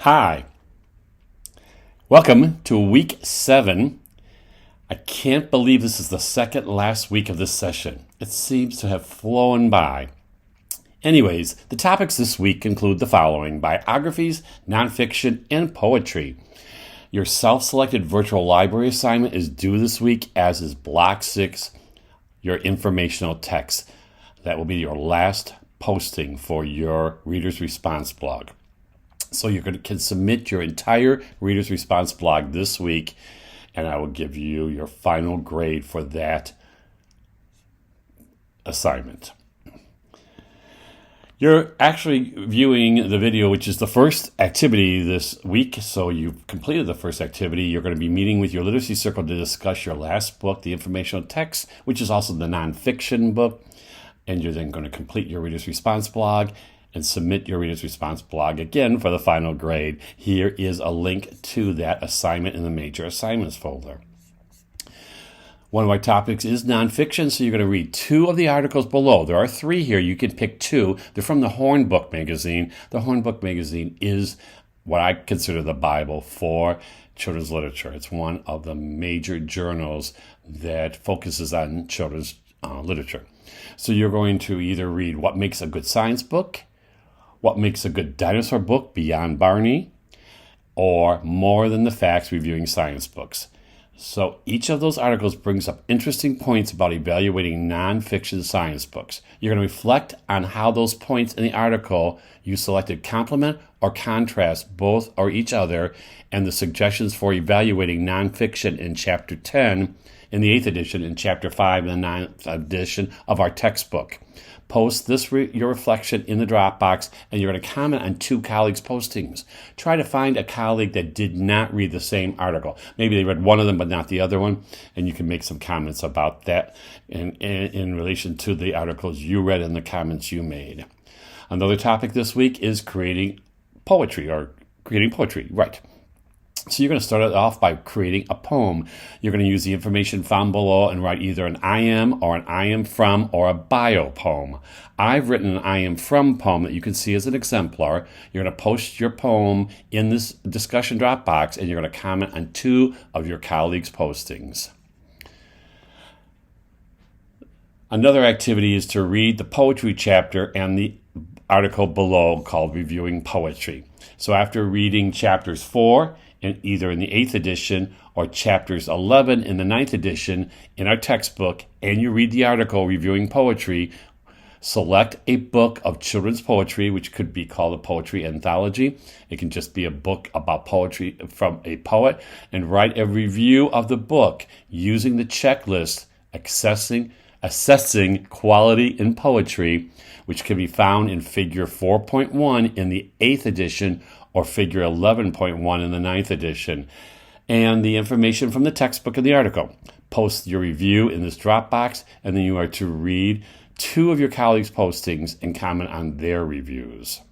Hi, welcome to week 7. I can't believe this is the second last week of this session. It seems to have flown by. Anyways, the topics this week include the following: biographies, nonfiction, and poetry. Your self-selected virtual library assignment is due this week, as is Block 6, your informational text. That will be your last posting for your Reader's Response blog. So you can submit your entire Reader's Response blog this week, and I will give you your final grade for that assignment. You're actually viewing the video, which is the first activity this week. So you've completed the first activity. You're going to be meeting with your literacy circle to discuss your last book, the informational text, which is also the nonfiction book. And you're then going to complete your Reader's Response blog and submit your Reader's Response blog again for the final grade. Here is a link to that assignment in the Major Assignments folder. One of our topics is nonfiction, so you're going to read 2 of the articles below. There are 3 here. You can pick 2. They're from the Horn Book Magazine. The Horn Book Magazine is what I consider the Bible for children's literature. It's one of the major journals that focuses on children's literature. So you're going to either read What Makes a Good Science Book, What Makes a Good Dinosaur Book, Beyond Barney, or More Than the Facts, Reviewing Science Books. So each of those articles brings up interesting points about evaluating nonfiction science books. You're going to reflect on how those points in the article you selected complement or contrast both or each other, and the suggestions for evaluating nonfiction in Chapter 10 in the 8th edition and Chapter 5 in the 9th edition of our textbook. Post your reflection in the Dropbox, and you're going to comment on 2 colleagues' postings. Try to find a colleague that did not read the same article. Maybe they read one of them but not the other one, and you can make some comments about that in relation to the articles you read and the comments you made. Another topic this week is creating poetry. Right. So you're going to start it off by creating a poem. You're going to use the information found below and write either an I am or an I am from or a bio poem. I've written an I am from poem that you can see as an exemplar. You're going to post your poem in this discussion Dropbox, and you're going to comment on 2 of your colleagues' postings. Another activity is to read the poetry chapter and the article below called Reviewing Poetry. So after reading chapters 4, either in the 8th edition or chapters 11 in the 9th edition in our textbook, and you read the article Reviewing Poetry, select a book of children's poetry, which could be called a poetry anthology. It can just be a book about poetry from a poet, and write a review of the book using the checklist assessing quality in poetry, which can be found in figure 4.1 in the 8th edition or figure 11.1 in the 9th edition, and the information from the textbook and the article. Post your review in this Dropbox, and then you are to read 2 of your colleagues' postings and comment on their reviews.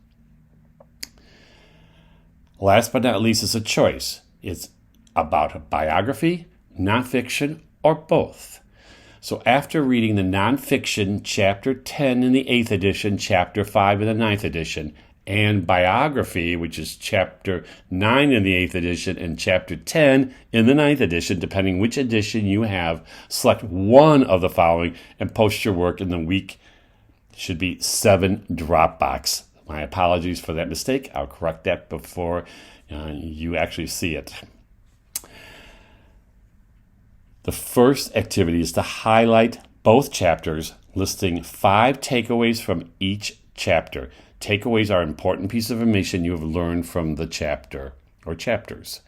Last but not least is a choice. It's about a biography, nonfiction, or both. So after reading the nonfiction, Chapter 10 in the 8th edition, Chapter 5 in the 9th edition, and biography, which is Chapter 9 in the 8th edition and Chapter 10 in the 9th edition, depending which edition you have, select one of the following and post your work in the week. It should be 7 Dropbox. My apologies for that mistake. I'll correct that before you actually see it. The first activity is to highlight both chapters, listing 5 takeaways from each chapter. Takeaways are important pieces of information you have learned from the chapter or chapters.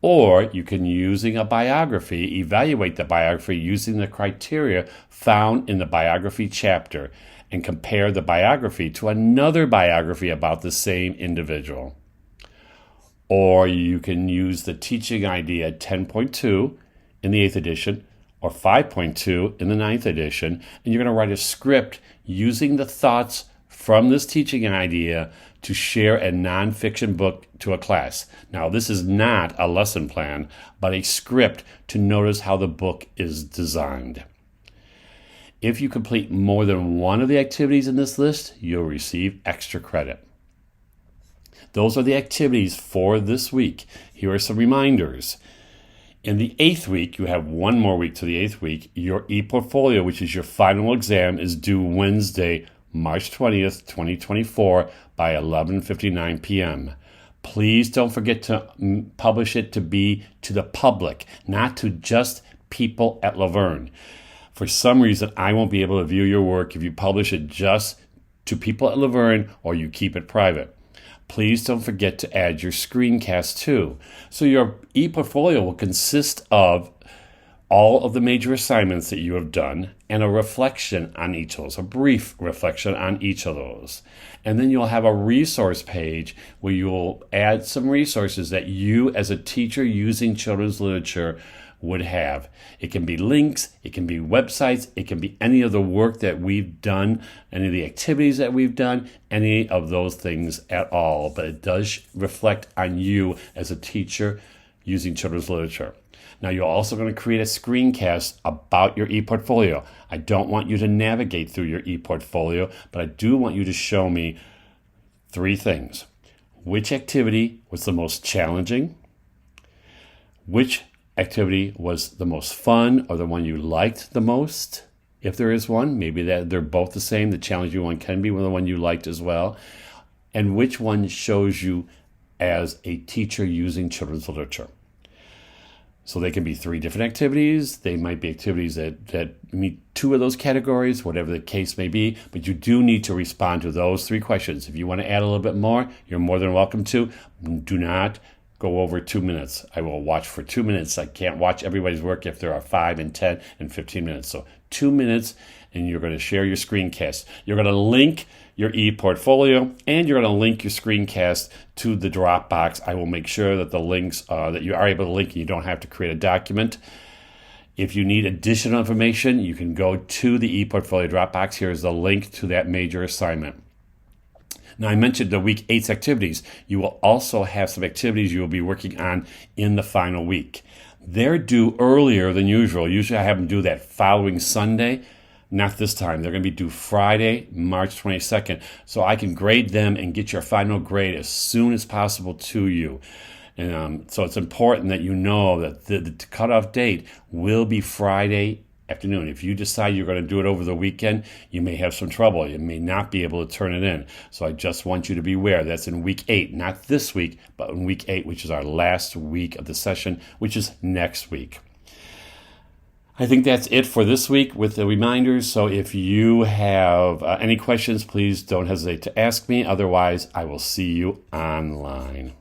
Or you can, using a biography, evaluate the biography using the criteria found in the biography chapter and compare the biography to another biography about the same individual. Or you can use the teaching idea 10.2 in the 8th edition or 5.2 in the 9th edition, and you're going to write a script using the thoughts from this teaching idea to share a nonfiction book to a class. Now, this is not a lesson plan, but a script to notice how the book is designed. If you complete more than one of the activities in this list, you'll receive extra credit. Those are the activities for this week. Here are some reminders. In the 8th week, you have one more week to the 8th week. Your e-portfolio, which is your final exam, is due Wednesday, March 20th, 2024 by 11:59 p.m. Please don't forget to publish it to be to the public, not to just people at Laverne. For some reason, I won't be able to view your work if you publish it just to people at Laverne or you keep it private. Please don't forget to add your screencast too. So your e-portfolio will consist of all of the major assignments that you have done and a reflection on each of those, a brief reflection on each of those. And then you'll have a resource page where you'll add some resources that you as a teacher using children's literature would have. It can be links, it can be websites, it can be any of the work that we've done, any of the activities that we've done, any of those things at all. But it does reflect on you as a teacher using children's literature. Now, you're also going to create a screencast about your e-portfolio. I don't want you to navigate through your e-portfolio, but I do want you to show me 3 things. Which activity was the most challenging? Which activity was the most fun or the one you liked the most? If there is one, maybe that they're both the same. The challenging one can be the one you liked as well. And which one shows you as a teacher using children's literature? So they can be 3 different activities. They might be activities that meet 2 of those categories, whatever the case may be. But you do need to respond to those 3 questions. If you want to add a little bit more, you're more than welcome to. Do not go over 2 minutes. I will watch for 2 minutes. I can't watch everybody's work if there are 5 and 10 and 15 minutes. So 2 minutes, and you're going to share your screencast. You're going to link your e-portfolio, and you're going to link your screencast to the Dropbox. I will make sure that the links, that you are able to link, and you don't have to create a document. If you need additional information, you can go to the e-portfolio Dropbox. Here is the link to that major assignment. Now, I mentioned the week 8's activities. You will also have some activities you will be working on in the final week. They're due earlier than usual. Usually I have them due that following Sunday. Not this time. They're going to be due Friday, March 22nd. So I can grade them and get your final grade as soon as possible to you. And so it's important that you know that the cutoff date will be Friday afternoon. If you decide you're going to do it over the weekend, you may have some trouble. You may not be able to turn it in. So I just want you to be aware that's in week 8, not this week, but in week 8, which is our last week of the session, which is next week. I think that's it for this week with the reminders. So if you have any questions, please don't hesitate to ask me. Otherwise, I will see you online.